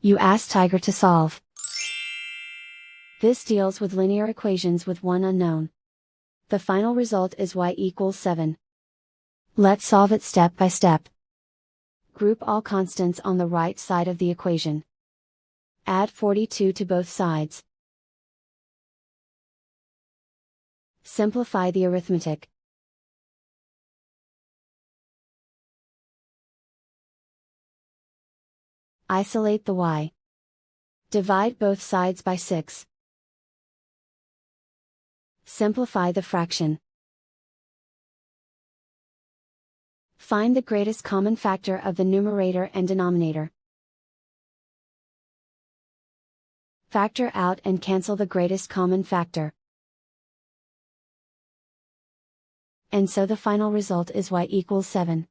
You ask Tiger to solve. This deals with linear equations with one unknown. The final result is y equals 7. Let's solve it step by step. Group all constants on the right side of the equation. Add 42 to both sides. Simplify the arithmetic. Isolate the y. Divide both sides by 6. Simplify the fraction. Find the greatest common factor of the numerator and denominator. Factor out and cancel the greatest common factor. And so the final result is y equals 7.